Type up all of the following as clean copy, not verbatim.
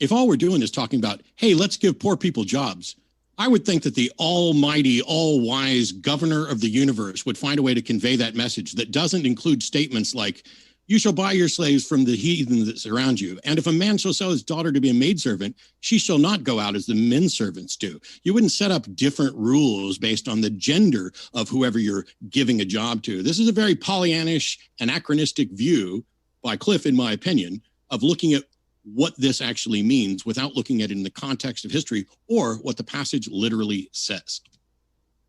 if all we're doing is talking about, hey, let's give poor people jobs, I would think that the almighty, all-wise governor of the universe would find a way to convey that message that doesn't include statements like, you shall buy your slaves from the heathen that surround you. And if a man shall sell his daughter to be a maidservant, she shall not go out as the men servants do. You wouldn't set up different rules based on the gender of whoever you're giving a job to. This is a very Pollyannish, anachronistic view by Cliffe, in my opinion, of looking at what this actually means without looking at it in the context of history or what the passage literally says.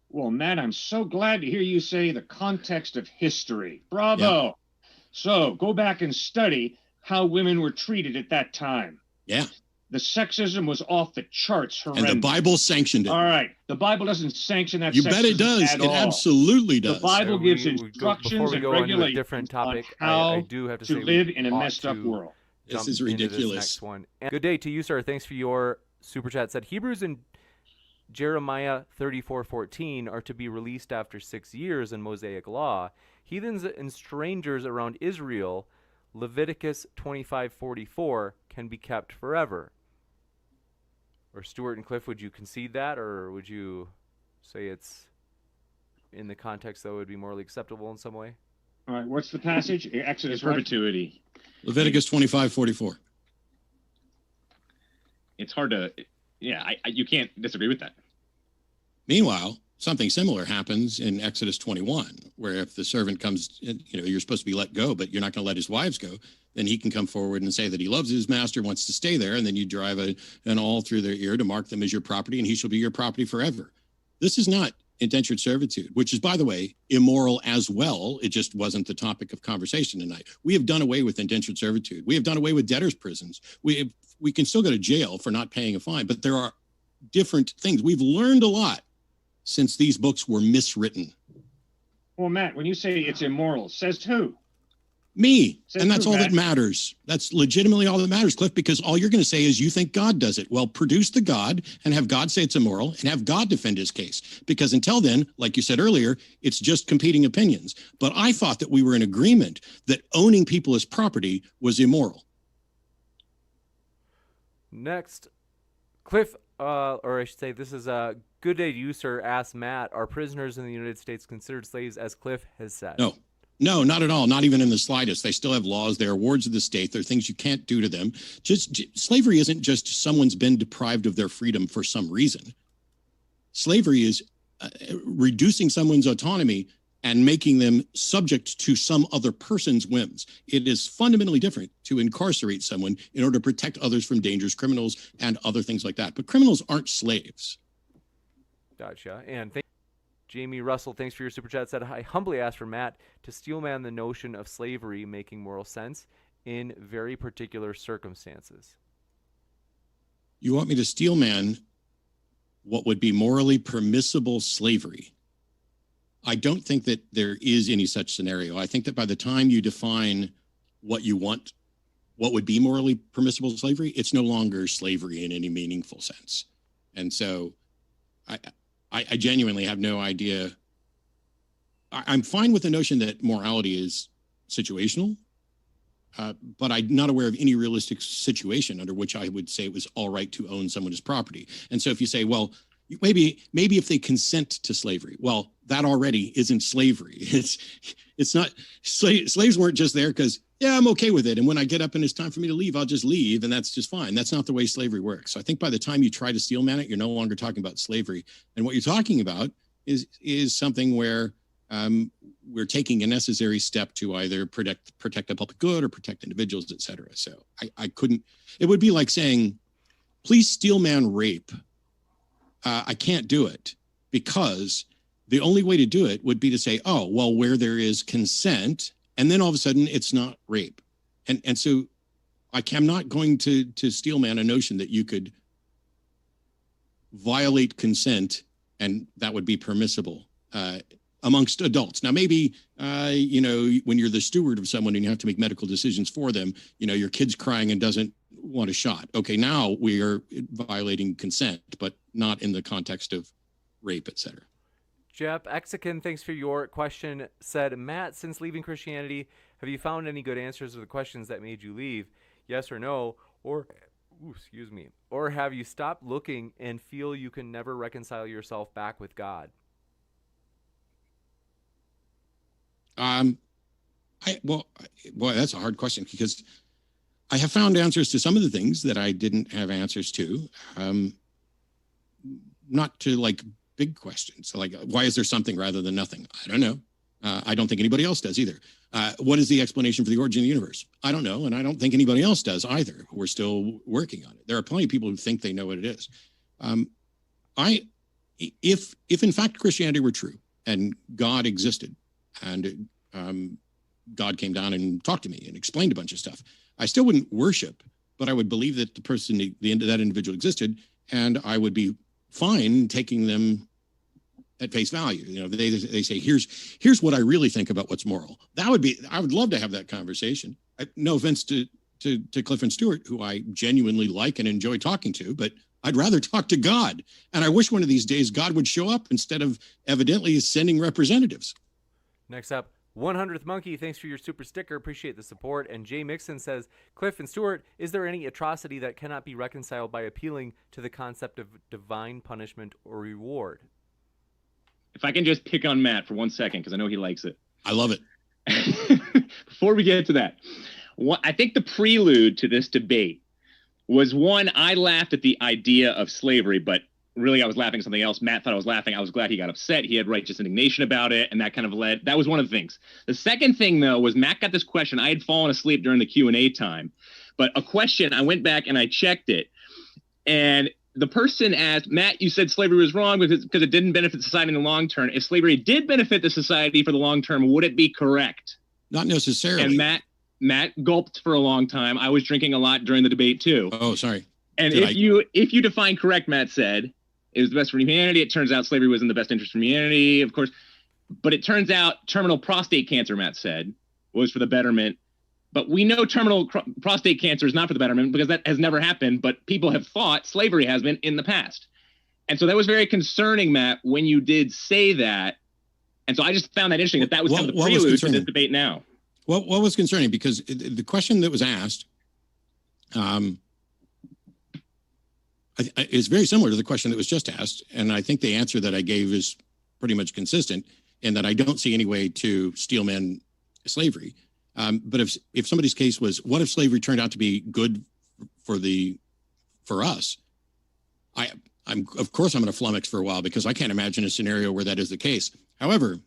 Well, Matt, I'm so glad to hear you say the context of history. Bravo. Yeah. So go back and study how women were treated at that time. Yeah. The sexism was off the charts. Horrendous. And the Bible sanctioned it. All right. The Bible doesn't sanction that. You bet it does. It absolutely does. The Bible gives instructions and regulations different topic, on how I do have to say live in a messed up world. This is ridiculous. This next one. And good day to you, sir. Thanks for your super chat. Said Hebrews and Jeremiah 34:14 are to be released after 6 years in Mosaic law. Heathens and strangers around Israel, Leviticus 25:44, can be kept forever. Or Stuart and Cliff, would you concede that, or would you say it's in the context that would be morally acceptable in some way? All right, what's the passage? Exodus perpetuity. Leviticus 25:44. It's hard to, you can't disagree with that. Meanwhile, something similar happens in Exodus 21, where if the servant comes, you're supposed to be let go, but you're not going to let his wives go, then he can come forward and say that he loves his master, wants to stay there, and then you drive an awl through their ear to mark them as your property, and he shall be your property forever. This is not indentured servitude, which is, by the way, immoral as well. It just wasn't the topic of conversation tonight. We have done away with indentured servitude. We have done away with debtors' prisons. We can still go to jail for not paying a fine, but there are different things. We've learned a lot since these books were miswritten. Well, Matt, when you say it's immoral, says who? Me. Says and that's who, all Matt? that matters. That's legitimately all that matters, Cliff, because all you're going to say is you think God does it. Well, produce the God and have God say it's immoral and have God defend his case. Because until then, like you said earlier, it's just competing opinions. But I thought that we were in agreement that owning people as property was immoral. Next, Cliff, or I should say, this is a good day to you, sir. Asked Matt, are prisoners in the United States considered slaves, as Cliff has said? No, not at all. Not even in the slightest. They still have laws. They are wards of the state. There are things you can't do to them. Slavery isn't just someone's been deprived of their freedom for some reason. Slavery is reducing someone's autonomy and making them subject to some other person's whims. It is fundamentally different to incarcerate someone in order to protect others from dangerous criminals and other things like that. But criminals aren't slaves. Gotcha. And Jamie Russell, thanks for your super chat, said, I humbly ask for Matt to steelman the notion of slavery making moral sense in very particular circumstances. You want me to steelman what would be morally permissible slavery? I don't think that there is any such scenario. I think that by the time you define what you want, what would be morally permissible slavery, it's no longer slavery in any meaningful sense. And so I genuinely have no idea. I'm fine with the notion that morality is situational, but I'm not aware of any realistic situation under which I would say it was all right to own someone as property. And so if you say, well, maybe if they consent to slavery, well, that already isn't slavery. It's not, slaves weren't just there because, yeah, I'm okay with it. And when I get up and it's time for me to leave, I'll just leave. And that's just fine. That's not the way slavery works. So I think by the time you try to steelman it, you're no longer talking about slavery. And what you're talking about is something where we're taking a necessary step to either protect the public good or protect individuals, et cetera. So I couldn't, it would be like saying, please steelman rape. I can't do it because the only way to do it would be to say, oh, well, where there is consent, and then all of a sudden it's not rape. And so I'm not going to steelman a notion that you could violate consent and that would be permissible amongst adults. Now, maybe, when you're the steward of someone and you have to make medical decisions for them, your kid's crying and doesn't want a shot. Okay, now we are violating consent, but not in the context of rape, et cetera. Jeff Exican, thanks for your question, said, Matt, since leaving Christianity, have you found any good answers to the questions that made you leave? Yes or no? Or excuse me. Or have you stopped looking and feel you can never reconcile yourself back with God? Boy, that's a hard question because I have found answers to some of the things that I didn't have answers to. Not to like big questions, like why is there something rather than nothing? I don't know. I don't think anybody else does either. What is the explanation for the origin of the universe? I don't know, and I don't think anybody else does either. We're still working on it. There are plenty of people who think they know what it is. If in fact Christianity were true and God existed and God came down and talked to me and explained a bunch of stuff, I still wouldn't worship, but I would believe that the person, that individual existed, and I would be fine taking them at face value. You know, they say, here's what I really think about what's moral. I would love to have that conversation. No offense to Cliffe and Stewart, who I genuinely like and enjoy talking to, but I'd rather talk to God. And I wish one of these days God would show up instead of evidently sending representatives. Next up, 100th Monkey, thanks for your super sticker. Appreciate the support. And Jay Mixon says, Cliffe and Stewart, is there any atrocity that cannot be reconciled by appealing to the concept of divine punishment or reward? If I can just pick on Matt for 1 second, because I know he likes it. I love it. Before we get to that, I think the prelude to this debate was one, I laughed at the idea of slavery, but really I was laughing at something else. Matt thought I was laughing. I was glad he got upset. He had righteous indignation about it, and that kind of that was one of the things. The second thing, though, was Matt got this question. I had fallen asleep during the Q&A time, but a question, I went back and I checked it, and the person asked, Matt, you said slavery was wrong because it didn't benefit society in the long term. If slavery did benefit the society for the long term, would it be correct? Not necessarily. And Matt gulped for a long time. I was drinking a lot during the debate too. Oh, sorry. And if you define correct, Matt said, it was the best for humanity. It turns out slavery was in the best interest for humanity, of course. But it turns out terminal prostate cancer, Matt said, was for the betterment. But we know terminal prostate cancer is not for the betterment because that has never happened. But people have thought slavery has been in the past. And so that was very concerning, Matt, when you did say that. And so I just found that interesting that was kind of the prelude to this debate now. What was concerning? Because the question that was asked is very similar to the question that was just asked. And I think the answer that I gave is pretty much consistent in that I don't see any way to steel man slavery. But if somebody's case was, what if slavery turned out to be good for us? I'm of course I'm going to flummox for a while because I can't imagine a scenario where that is the case. However,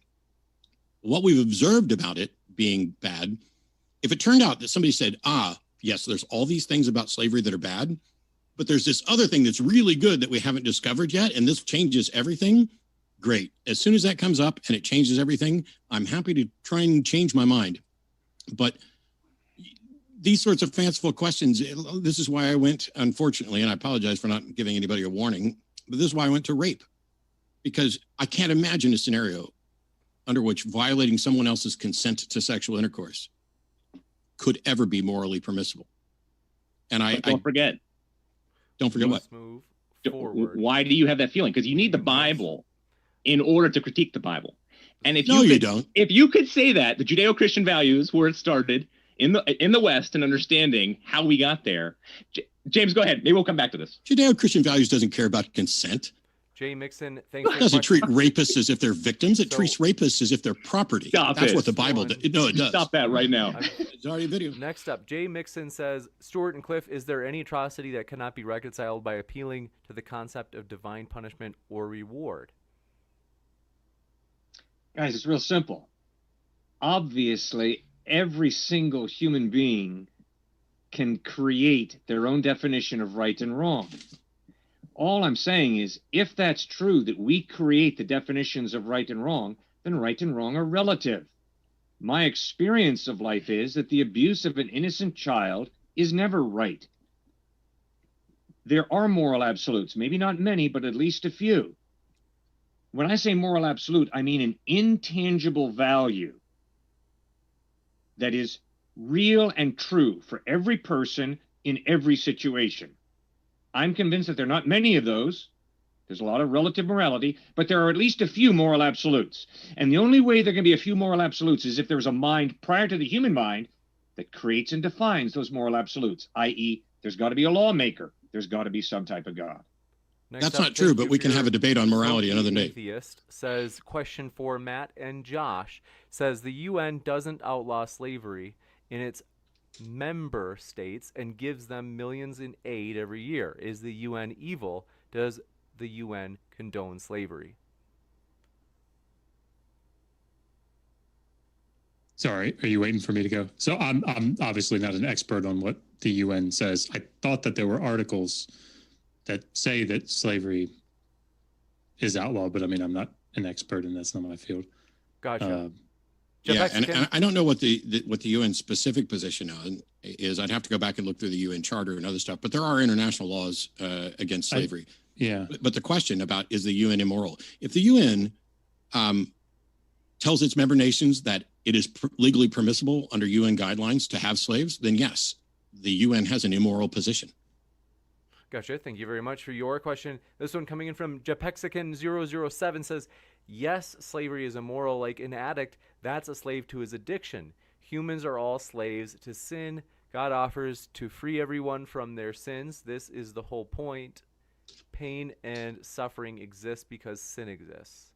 what we've observed about it being bad, if it turned out that somebody said, yes, there's all these things about slavery that are bad, but there's this other thing that's really good that we haven't discovered yet, and this changes everything. Great. As soon as that comes up and it changes everything, I'm happy to try and change my mind. But these sorts of fanciful questions, this is why I went, unfortunately, and I apologize for not giving anybody a warning, but this is why I went to rape. Because I can't imagine a scenario under which violating someone else's consent to sexual intercourse could ever be morally permissible. And don't forget what? Move forward. Why do you have that feeling? Because you need the Bible in order to critique the Bible. And if you don't. If you could say that the Judeo-Christian values where it started in the West and understanding how we got there, James, go ahead. Maybe we'll come back to this. Judeo-Christian values doesn't care about consent. Jay Mixon, thanks. It doesn't treat rapists as if they're victims. It treats rapists as if they're property. That's what the Bible does. No, it does. Stop that right now. It's already a video. Next up, Jay Mixon says, Stewart and Cliffe, is there any atrocity that cannot be reconciled by appealing to the concept of divine punishment or reward? Guys, it's real simple. Obviously, every single human being can create their own definition of right and wrong. All I'm saying is, if that's true, that we create the definitions of right and wrong, then right and wrong are relative. My experience of life is that the abuse of an innocent child is never right. There are moral absolutes, maybe not many, but at least a few. When I say moral absolute, I mean an intangible value that is real and true for every person in every situation. I'm convinced that there are not many of those. There's a lot of relative morality, but there are at least a few moral absolutes. And the only way there can be a few moral absolutes is if there's a mind prior to the human mind that creates and defines those moral absolutes, i.e., There's got to be a lawmaker. There's got to be some type of God. Next That's up, not true, thank but you we for can your have a debate on morality another day. Atheist says, question for Matt and Josh, says the UN doesn't outlaw slavery in its member states and gives them millions in aid every year. Is the UN evil? Does the UN condone slavery? Sorry, are you waiting for me to go? So I'm obviously not an expert on what the UN says. I thought that there were articles that say that slavery is outlawed, but I mean, I'm not an expert and that's not my field. Gotcha. Yeah, and I don't know what the UN specific position on is. I'd have to go back and look through the UN Charter and other stuff. But there are international laws against slavery. But the question about, is the UN immoral? If the UN tells its member nations that it is legally permissible under UN guidelines to have slaves, then yes, the UN has an immoral position. Gotcha. Thank you very much for your question. This one coming in from Japexican007 says, yes, slavery is immoral. Like an addict, that's a slave to his addiction. Humans are all slaves to sin. God offers to free everyone from their sins. This is the whole point. Pain and suffering exist because sin exists.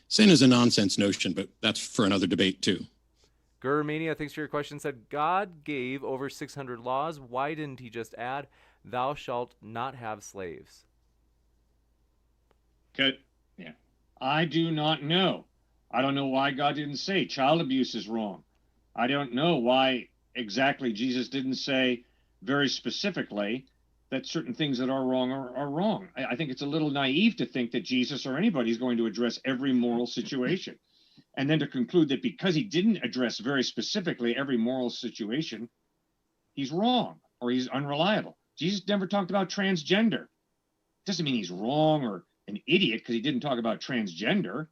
Sin is a nonsense notion, but that's for another debate too. Gurmania, thanks for your question, said, God gave over 600 laws. Why didn't he just add, thou shalt not have slaves? Good. Yeah. I do not know. I don't know why God didn't say child abuse is wrong. I don't know why exactly Jesus didn't say very specifically that certain things that are wrong are wrong. I think it's a little naive to think that Jesus or anybody is going to address every moral situation. And then to conclude that because he didn't address very specifically every moral situation, he's wrong or he's unreliable. Jesus never talked about transgender. Doesn't mean he's wrong or an idiot because he didn't talk about transgender.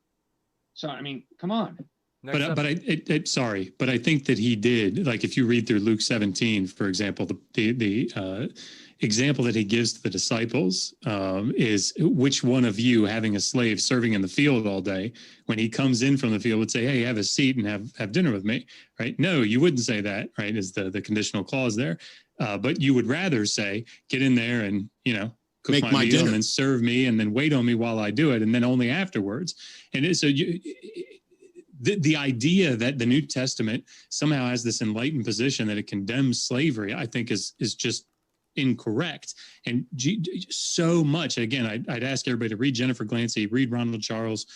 So, I mean, come on. But I think that he did. Like if you read through Luke 17, for example, the example that he gives to the disciples is, which one of you having a slave serving in the field all day, when he comes in from the field would say, hey, have a seat and have dinner with me, right? No, you wouldn't say that, right? Is the conditional clause there. But you would rather say, get in there and, cook make my meal dinner and then serve me and then wait on me while I do it. And then only afterwards. And so the idea that the New Testament somehow has this enlightened position that it condemns slavery, I think is just incorrect. And so much, again, I'd ask everybody to read Jennifer Glancy, read Ronald Charles,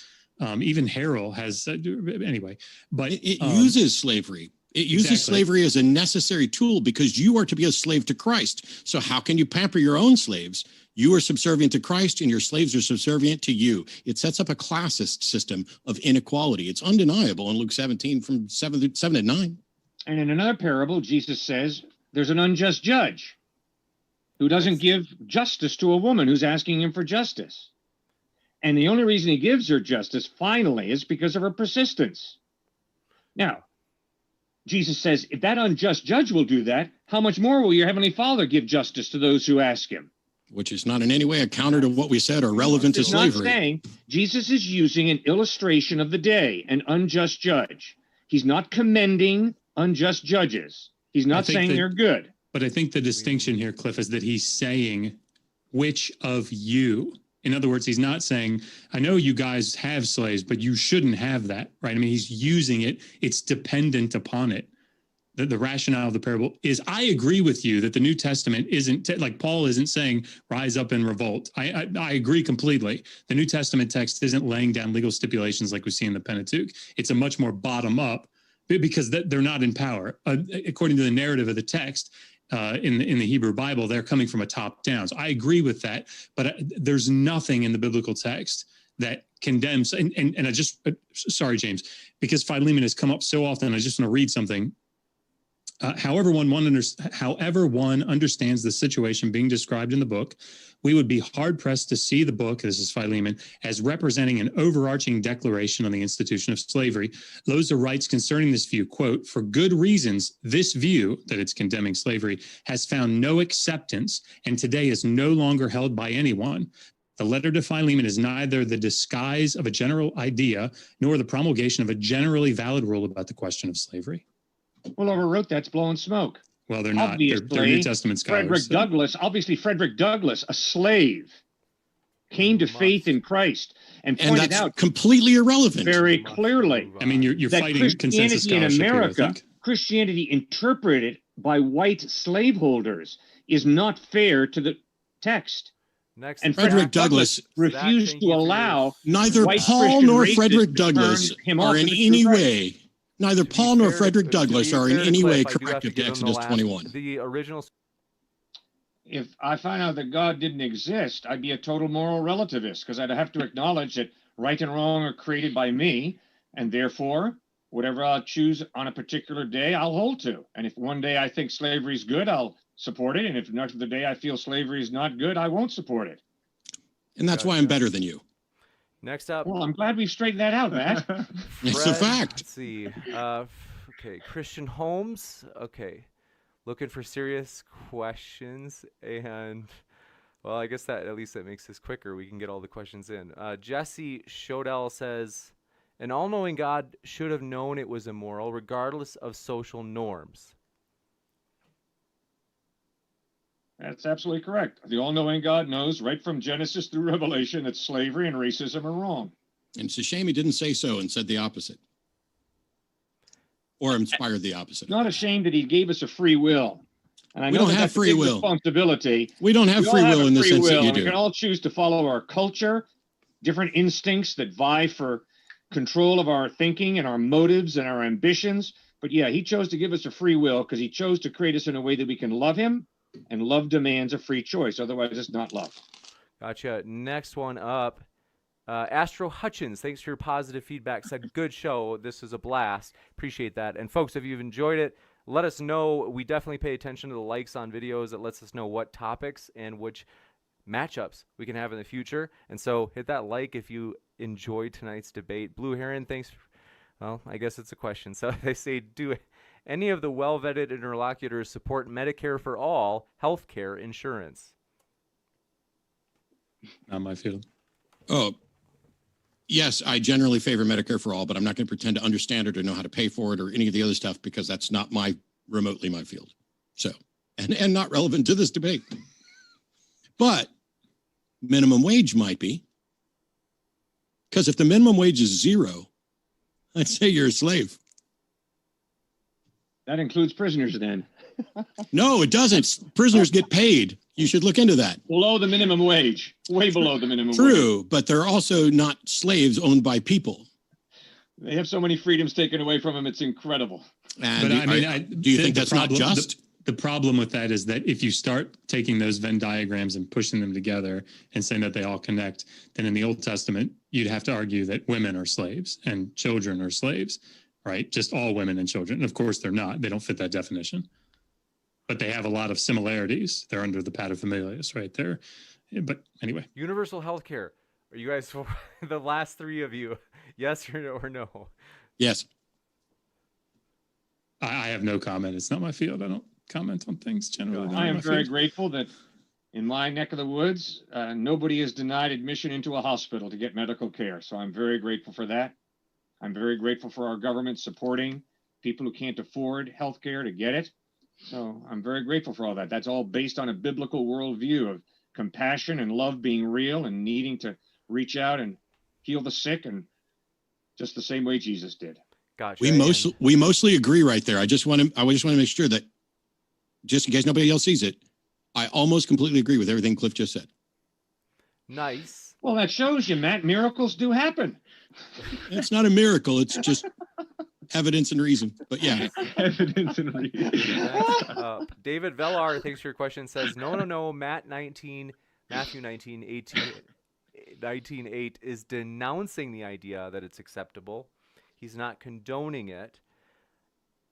even Harrell has, anyway. But it uses slavery. It uses slavery as a necessary tool because you are to be a slave to Christ. So how can you pamper your own slaves? You are subservient to Christ and your slaves are subservient to you. It sets up a classist system of inequality. It's undeniable in Luke 17 from 7 to 9. And in another parable, Jesus says there's an unjust judge who doesn't give justice to a woman who's asking him for justice. And the only reason he gives her justice finally is because of her persistence. Now, Jesus says, if that unjust judge will do that, how much more will your heavenly Father give justice to those who ask him? Which is not in any way a counter to what we said or relevant to slavery. Not saying, Jesus is using an illustration of the day, an unjust judge. He's not commending unjust judges. He's not saying they're good. But I think the distinction here, Cliff, is that he's saying, which of you? In other words, he's not saying, I know you guys have slaves, but you shouldn't have that, right? I mean, he's using it. It's dependent upon it. The rationale of the parable is, I agree with you that the New Testament isn't, like Paul isn't saying, rise up and revolt. I agree completely. The New Testament text isn't laying down legal stipulations like we see in the Pentateuch. It's a much more bottom up because they're not in power. According to the narrative of the text, in the Hebrew Bible, they're coming from a top down. So I agree with that, but there's nothing in the biblical text that condemns. And I just, sorry, James, because Philemon has come up so often, I just want to read something. However one understands the situation being described in the book, we would be hard-pressed to see the book, this is Philemon, as representing an overarching declaration on the institution of slavery. Loza writes concerning this view, quote, for good reasons, this view, that it's condemning slavery, has found no acceptance and today is no longer held by anyone. The letter to Philemon is neither the disguise of a general idea nor the promulgation of a generally valid rule about the question of slavery. Well, overwrote that's blowing smoke. Well, they're not. They're New Obviously, Testament scholars. Frederick Douglass, a slave, came to faith in Christ and And pointed that's out completely irrelevant. very clearly I mean, you're that fighting consensus Christianity in scholarship here, I America, think. Christianity interpreted by white slaveholders, is not fair to the text. Next, And Frederick Douglass refused Zach, to allow Neither white Paul Christian nor racists Frederick to Douglass turn him are off in to the any true Christ. way, neither to be Paul nor fair Frederick to Douglass be are in fair to any way Cliff, I do have to corrective to give him the Exodus last- 21. The original. If I find out that God didn't exist, I'd be a total moral relativist because I'd have to acknowledge that right and wrong are created by me, and therefore, whatever I'll choose on a particular day, I'll hold to. And if one day I think slavery is good, I'll support it. And if another day I feel slavery is not good, I won't support it. And that's why I'm better than you. Next up, Well, I'm glad we've straightened that out, Matt. It's a fact. Let's see. Okay, Christian Holmes. Okay, looking for serious questions, and well, I guess that at least that makes this quicker. We can get all the questions in. Jesse Shodell says, "An all-knowing God should have known it was immoral, regardless of social norms." That's absolutely correct. The all-knowing God knows right from Genesis through Revelation that slavery and racism are wrong. And it's a shame he didn't say so and said the opposite. Or inspired the opposite. Not ashamed that he gave us a free will. And I We know don't that have that's a free big will. responsibility. We don't have We all free have will a in the free sense that will, you and we do. can all choose to follow our culture, different instincts that vie for control of our thinking and our motives and our ambitions. But yeah, he chose to give us a free will because he chose to create us in a way that we can love him, and love demands a free choice. Otherwise, it's not love. Gotcha. Next one up. Astro Hutchins, thanks for your positive feedback. Said, good show. This is a blast. Appreciate that. And folks, if you've enjoyed it, let us know. We definitely pay attention to the likes on videos. That lets us know what topics and which matchups we can have in the future. And so hit that like if you enjoyed tonight's debate. Blue Heron, thanks. Well, I guess it's a question. So they say, do any of the well-vetted interlocutors support Medicare for all healthcare insurance? Not my field. Oh, yes, I generally favor Medicare for all, but I'm not going to pretend to understand it or know how to pay for it or any of the other stuff because that's not remotely my field. So, and not relevant to this debate. But minimum wage might be. Because if the minimum wage is zero, I'd say you're a slave. That includes prisoners then. No, it doesn't. Prisoners get paid. You should look into that. Below the minimum wage. Way below the minimum wage. True, but they're also not slaves owned by people. They have so many freedoms taken away from them, it's incredible. And But do you think that's not just? The problem with that is that if you start taking those Venn diagrams and pushing them together and saying that they all connect, then in the Old Testament, you'd have to argue that women are slaves and children are slaves, right? Just all women and children. And of course, they're not. They don't fit that definition. But they have a lot of similarities. They're under the paterfamilias right there. But anyway. Universal health care. Are you guys, the last three of you, yes or no? Yes. I have no comment. It's not my field. I don't comment on things generally. I am very grateful that in my neck of the woods, nobody is denied admission into a hospital to get medical care. So I'm very grateful for that. I'm very grateful for our government supporting people who can't afford health care to get it. So I'm very grateful for all that. That's all based on a biblical worldview of compassion and love being real and needing to reach out and heal the sick, and just the same way Jesus did. Gotcha. We mostly agree right there. I just want to make sure that, just in case nobody else sees it, I almost completely agree with everything Cliff just said. Nice. Well, that shows you, Matt, miracles do happen. It's not a miracle. It's just evidence and reason. But yeah. Evidence and reason. David Velar, thanks for your question, says, no, Matthew 19:8 is denouncing the idea that it's acceptable. He's not condoning it.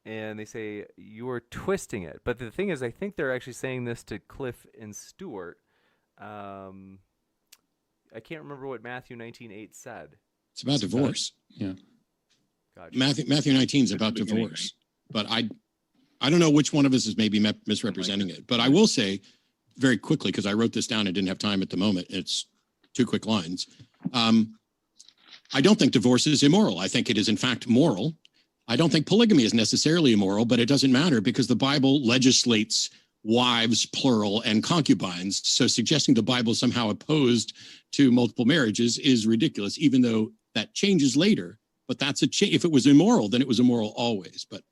And they say, you are twisting it. But the thing is, I think they're actually saying this to Cliff and Stewart. I can't remember what Matthew 19:8 said. It's about divorce. Yeah. Gotcha. Matthew 19 is about divorce. But I don't know which one of us is maybe misrepresenting it. But I will say very quickly, because I wrote this down and didn't have time at the moment. It's 2 quick lines. I don't think divorce is immoral. I think it is, in fact, moral. I don't think polygamy is necessarily immoral, but it doesn't matter because the Bible legislates wives, plural, and concubines. So suggesting the Bible is somehow opposed to multiple marriages is ridiculous, even though that changes later. But that's a change. If it was immoral, then it was immoral always. But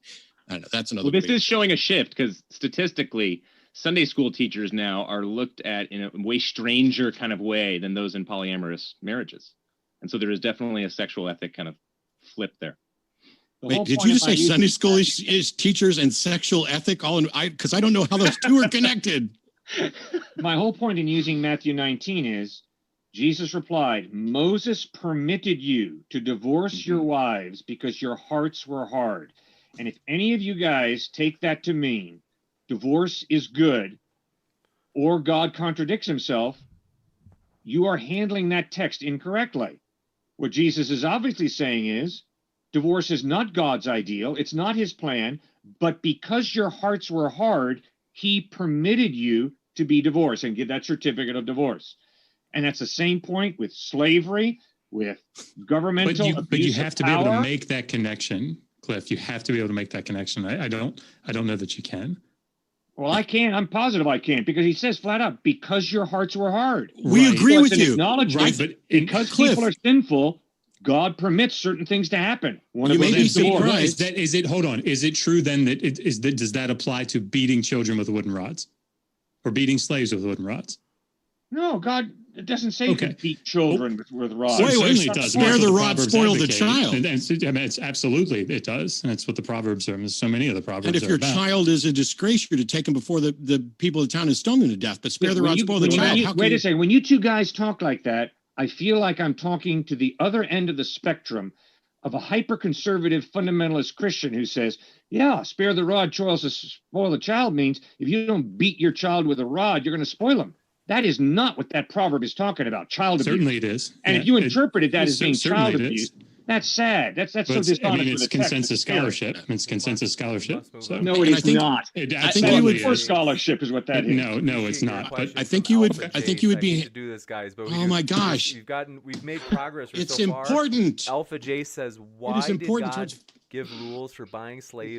I don't know. That's another. Well, this is showing a shift because statistically, Sunday school teachers now are looked at in a way stranger kind of way than those in polyamorous marriages. And so there is definitely a sexual ethic kind of flip there. Wait, did you just say Sunday school is teachers and sexual ethic all in? Because I don't know how those two are connected. My whole point in using Matthew 19 is Jesus replied, Moses permitted you to divorce your wives because your hearts were hard. And if any of you guys take that to mean divorce is good or God contradicts himself, you are handling that text incorrectly. What Jesus is obviously saying is divorce is not God's ideal. It's not his plan. But because your hearts were hard, he permitted you to be divorced and get that certificate of divorce. And that's the same point with slavery, with governmental abuse. But you have to be able power. to make that connection, Cliff. You have to be able to make that connection. I don't know that you can. Well, I can. I'm positive I can, because he says flat out, because your hearts were hard. We agree with It's an you. acknowledgement, Right, but because Cliff, people are sinful, God permits certain things to happen. One You of may them be is divorce. surprised. Hold on. Is it true then that does that apply to beating children with wooden rods or beating slaves with wooden rods? No, God, it doesn't say you Okay. can beat children with rods. Wait, Certainly it does. spare That's the what rod, Proverbs spoil the advocate. child. And I mean, it's absolutely, it does. And that's what the Proverbs are. So many of the Proverbs And if are your about. child is a disgrace, you're to take him before the people of the town and stone them to death. But spare the When rod, you- spoil the when child. you- How can wait you- a second. When you two guys talk like that, I feel like I'm talking to the other end of the spectrum of a hyper-conservative fundamentalist Christian who says, yeah, spare the rod, spoil the child means if you don't beat your child with a rod, you're going to spoil him. That is not what that proverb is talking about, child abuse. Certainly it is. And Yeah, if you interpreted that as being certainly child it abuse, is. that's sad. That's so But it's, dishonest. I mean, with it's the text. consensus It's scary. scholarship. It's consensus scholarship. Must move So on. No, it And I is think- not. it I think absolutely you would- For is. scholarship is what that is. No, it's not. But I think you would- I think you would be- to do this, guys. But Oh my gosh. we've made progress. It's so far. important. Alpha J says, why did important God towards- give rules for buying slaves